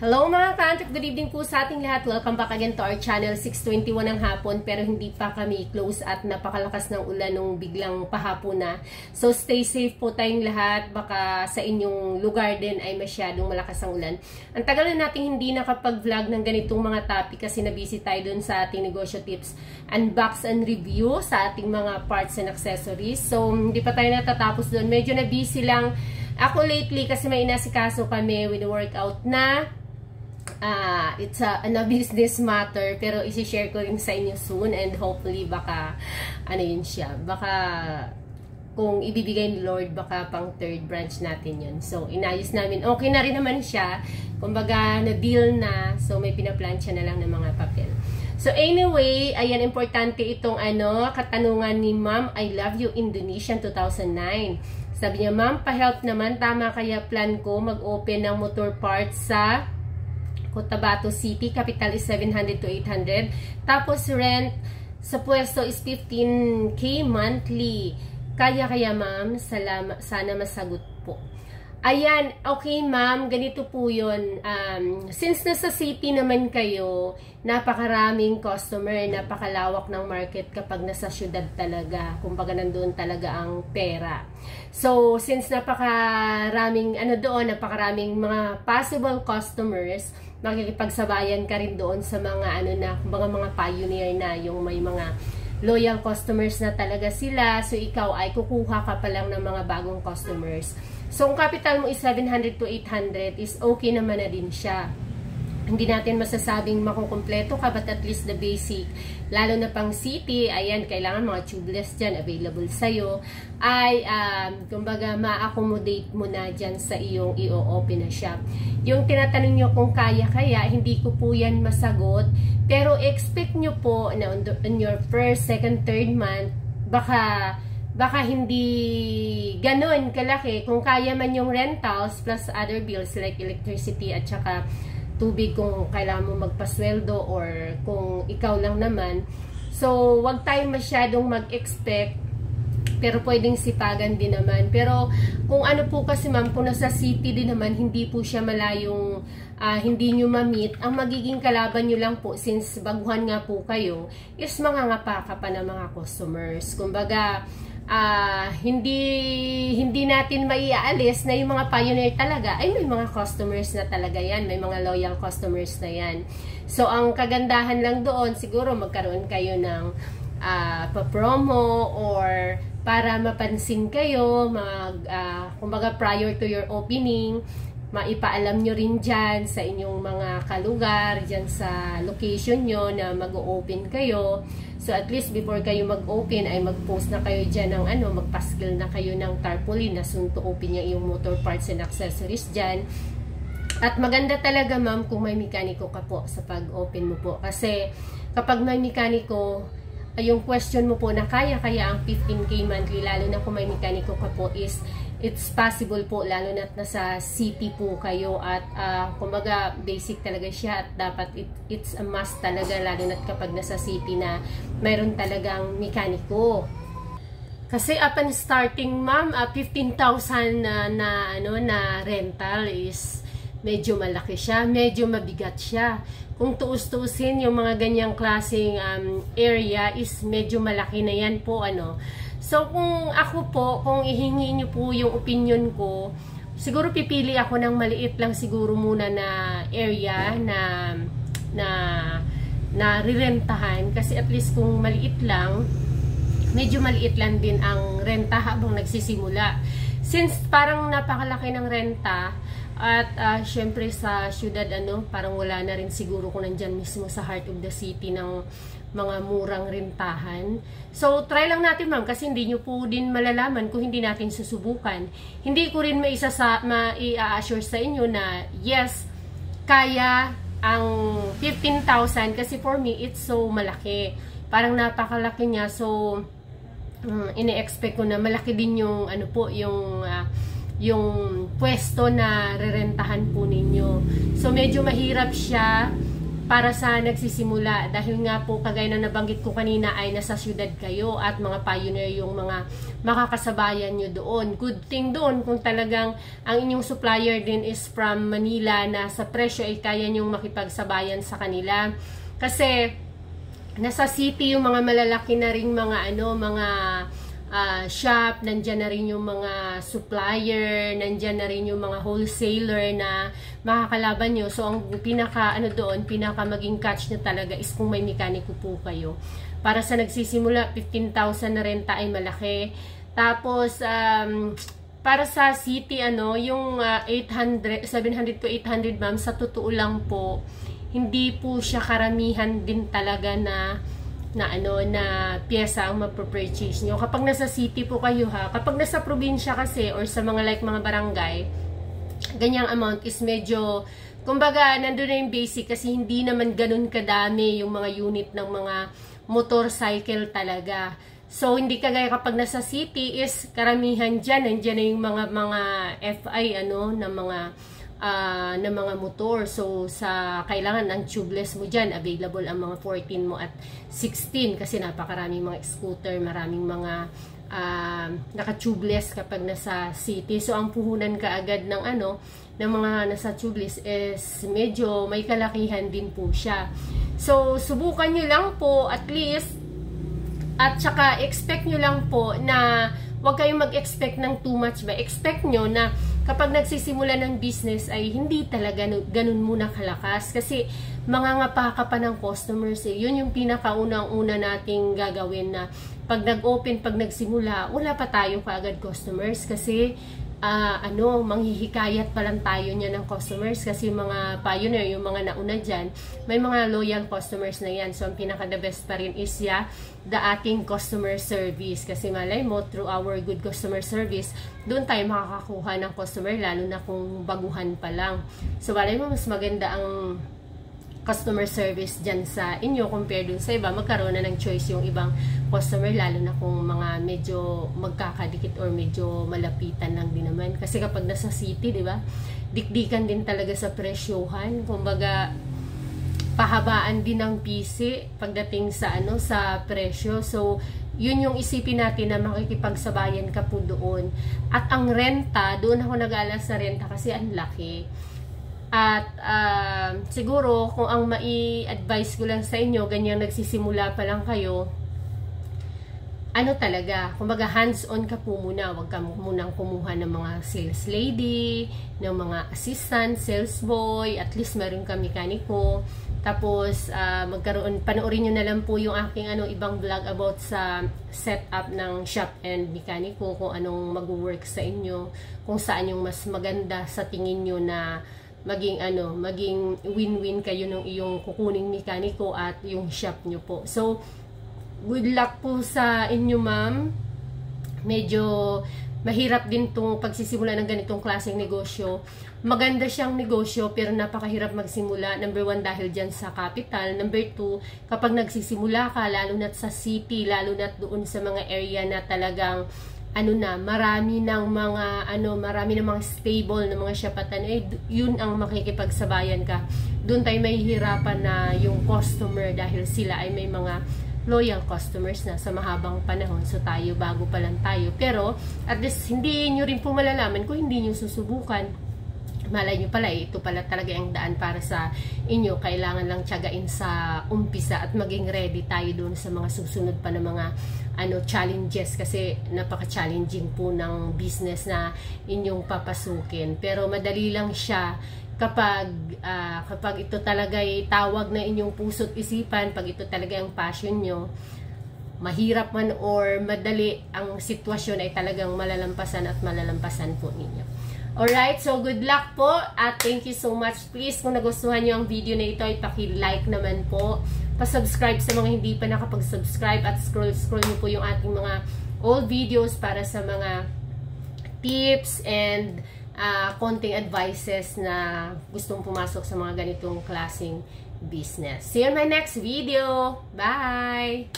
Hello mga ka-antrip, good evening po sa ating lahat. Welcome back again to our channel. 6:21 ng hapon pero hindi pa kami close at napakalakas ng ulan nung biglang pahapon na. So stay safe po tayong lahat. Baka sa inyong lugar din ay masyadong malakas ang ulan. Ang tagal na nating hindi nakapag-vlog ng ganitong mga topic kasi na-busy tayo dun sa ating negosyo tips, unbox and review sa ating mga parts and accessories. So hindi pa tayo natatapos dun. Medyo na-busy lang ako lately kasi may inasikaso kami with the workout na it's a business matter pero isi-share ko rin sa inyo soon and hopefully baka ano yun siya, baka kung ibibigay ni Lord baka pang third branch natin yun. So inayos namin, okay na rin naman siya, kumbaga na deal na, so may pinaplansya na lang ng mga papel. So anyway, ayan, importante itong katanungan ni Ma'am I Love You Indonesian 2009. Sabi niya, Ma'am, pa-help naman, tama kaya plan ko mag-open ng motor parts sa Cotabato City, capital is 700 to 800. Tapos rent sa pwesto is 15K monthly. Kaya ma'am, sana masagot po. Ayan, okay ma'am, ganito po yun. Since nasa city naman kayo, napakaraming customer, napakalawak ng market kapag nasa syudad talaga. Kumbaga nandun talaga ang pera. So, since napakaraming napakaraming mga possible customers, makikipagsabayan ka rin doon sa mga mga pioneer na, yung may mga loyal customers na talaga sila. So, ikaw ay kukuha ka pa lang ng mga bagong customers. So, ang capital mo is 700 to 800 is okay naman na din siya. Hindi natin masasabing makukumpleto ka, but at least the basic, lalo na pang city, ayan, kailangan mga tubeless dyan, available sa'yo, ay, kumbaga, ma-accommodate mo na dyan sa iyong i-open na shop. Yung tinatanong nyo kung kaya, hindi ko po yan masagot, pero expect nyo po na on your first, second, third month, baka hindi ganun kalaki. Kung kaya man yung rentals plus other bills like electricity at saka tubig kung kailangan mo magpasweldo or kung ikaw lang naman. So, wag tayong masyadong mag-expect, pero pwedeng sipagan din naman. Pero kung ano po kasi ma'am, kung nasa city din naman, hindi po siya malayong hindi nyo ma-meet. Ang magiging kalaban nyo lang po, since baguhan nga po kayo, is mangangapa ka pa ng mga customers. Kumbaga, hindi natin maiaalis na yung mga pioneer talaga ay may mga customers na talaga yan, may mga loyal customers na yan. So ang kagandahan lang doon, siguro magkaroon kayo ng pa-promo or para mapansin kayo, kumbaga prior to your opening, maipaalam nyo rin dyan sa inyong mga kalugar, dyan sa location nyo na mag-open kayo. So at least before kayo mag-open ay mag-post na kayo dyan ng magpaskill na kayo ng tarpaulin na soon to open yung motor parts and accessories dyan. At maganda talaga ma'am kung may mekaniko ka po sa pag-open mo po. Kasi kapag may mekaniko, yung question mo po na kaya ang 15K monthly, lalo na kung may mekaniko ka po, is it's possible po, lalo na nasa city po kayo at kumbaga basic talaga siya at dapat it's a must talaga, lalo na kapag nasa city na mayroon talagang mekaniko. Kasi upon starting ma'am, 15,000 na rental is medyo malaki siya, medyo mabigat siya. Kung tuus-tuusin yung mga ganyang klaseng area is medyo malaki na yan po So kung ako po, kung ihingi nyo po yung opinion ko, siguro pipili ako ng maliit lang siguro muna na area na rirentahan, kasi at least kung maliit lang, medyo maliit lang din ang renta habang nagsisimula. Since parang napakalaki ng renta, at syempre sa syudad parang wala na rin siguro kung nandyan mismo sa heart of the city ng mga murang rentahan. So try lang natin ma'am, kasi hindi nyo po din malalaman kung hindi natin susubukan. Hindi ko rin mai-assure sa inyo na yes, kaya ang 15,000, kasi for me it's so malaki, parang napakalaki niya. So ine-expect ko na malaki din yung yung pwesto na rerentahan po ninyo. So medyo mahirap siya para sa nagsisimula. Dahil nga po, kagaya na nabanggit ko kanina, ay nasa syudad kayo at mga pioneer yung mga makakasabayan nyo doon. Good thing doon kung talagang ang inyong supplier din is from Manila, na sa presyo ay kaya nyong makipagsabayan sa kanila. Kasi nasa city yung mga malalaki na ring mga shop, nandyan na rin yung mga supplier, nandyan na rin yung mga wholesaler na makakalaban nyo. So, ang pinaka maging catch nyo talaga is kung may mekaniko po kayo. Para sa nagsisimula, 15,000 na renta ay malaki. Tapos, para sa city, yung 700 to 800, ma'am, sa totoo lang po, hindi po siya karamihan din talaga na pyesa ang mapapurchase nyo. Kapag nasa city po kayo kapag nasa probinsya kasi or sa mga mga barangay, ganyang amount is medyo, kumbaga, nandun na yung basic kasi hindi naman ganun kadami yung mga unit ng mga motorcycle talaga. So, hindi kagaya kapag nasa city is karamihan dyan, nandiyan na yung mga FI, na mga motor. So, kailangan ng tubeless mo dyan, available ang mga 14 mo at 16 kasi napakaraming mga scooter, maraming mga naka-tubeless kapag nasa city. So, ang puhunan kaagad ng mga nasa tubeless is medyo may kalakihan din po siya. So, subukan nyo lang po at least, at saka expect nyo lang po na huwag kayong mag-expect ng too much ba. Expect nyo na kapag nagsisimula ng business ay hindi talaga ganun muna kalakas. Kasi mangangapa ka pa ng customers Yun yung pinakaunang-una nating gagawin na pag nag-open, pag nagsimula, wala pa tayo kaagad customers. Kasi manghihikayat pa lang tayo niya ng customers kasi yung mga pioneer, yung mga nauna dyan, may mga loyal customers na yan. So, ang pinaka-the best pa rin is the ating customer service. Kasi malay mo, through our good customer service, doon tayo makakakuha ng customer, lalo na kung baguhan pa lang. So, malay mo, mas maganda ang customer service dyan sa inyo compare dun sa iba. Magkaroon na ng choice yung ibang customer, lalo na kung mga medyo magkakadikit or medyo malapitan lang din naman. Kasi kapag nasa city, di ba, dikdikan din talaga sa presyohan. Kumbaga, pahabaan din ng PC pagdating sa sa presyo. So, yun yung isipin natin na makikipagsabayan ka po doon. At ang renta, doon ako nag-aalala sa renta kasi ang laki. At siguro kung ang mai-advise ko lang sa inyo, ganyang nagsisimula pa lang kayo, talaga, kumbaga hands-on ka po muna. Huwag ka munang kumuha ng mga sales lady, ng mga assistant, sales boy, at least meron ka mekaniko. Tapos panoorin nyo na lang po yung aking ibang vlog about sa setup ng shop and mekaniko, kung anong mag-work sa inyo, kung saan yung mas maganda sa tingin nyo na maging win-win kayo ng iyong kukuning mekaniko at yung shop nyo po. So, good luck po sa inyo, ma'am. Medyo mahirap din itong pagsisimula ng ganitong klaseng negosyo. Maganda siyang negosyo pero napakahirap magsimula. Number 1, dahil dyan sa capital. Number 2, kapag nagsisimula ka, lalo na sa city, lalo na doon sa mga area na talagang marami ng mga stable na mga syapatan, yun ang makikipagsabayan ka. Doon tayo mahihirapan na yung customer dahil sila ay may mga loyal customers na sa mahabang panahon. So tayo, bago pa lang tayo. Pero at least hindi nyo rin po malalaman kung hindi nyo susubukan. Malay nyo pala, ito pala talaga ang daan para sa inyo. Kailangan lang tiyagain sa umpisa at maging ready tayo doon sa mga susunod pa na mga challenges, kasi napaka-challenging po ng business na inyong papasukin. Pero madali lang siya kapag ito talaga ay tawag na inyong puso't isipan, pag ito talaga ang passion nyo. Mahirap man or madali, ang sitwasyon ay talagang malalampasan at malalampasan po ninyo. Alright, so good luck po at thank you so much. Please, kung nagustuhan nyo ang video na ito, ay paki-like naman po. Pa-subscribe sa mga hindi pa nakapag-subscribe at scroll nyo po yung ating mga old videos para sa mga tips and konting advices na gustong pumasok sa mga ganitong klaseng business. See you in my next video. Bye!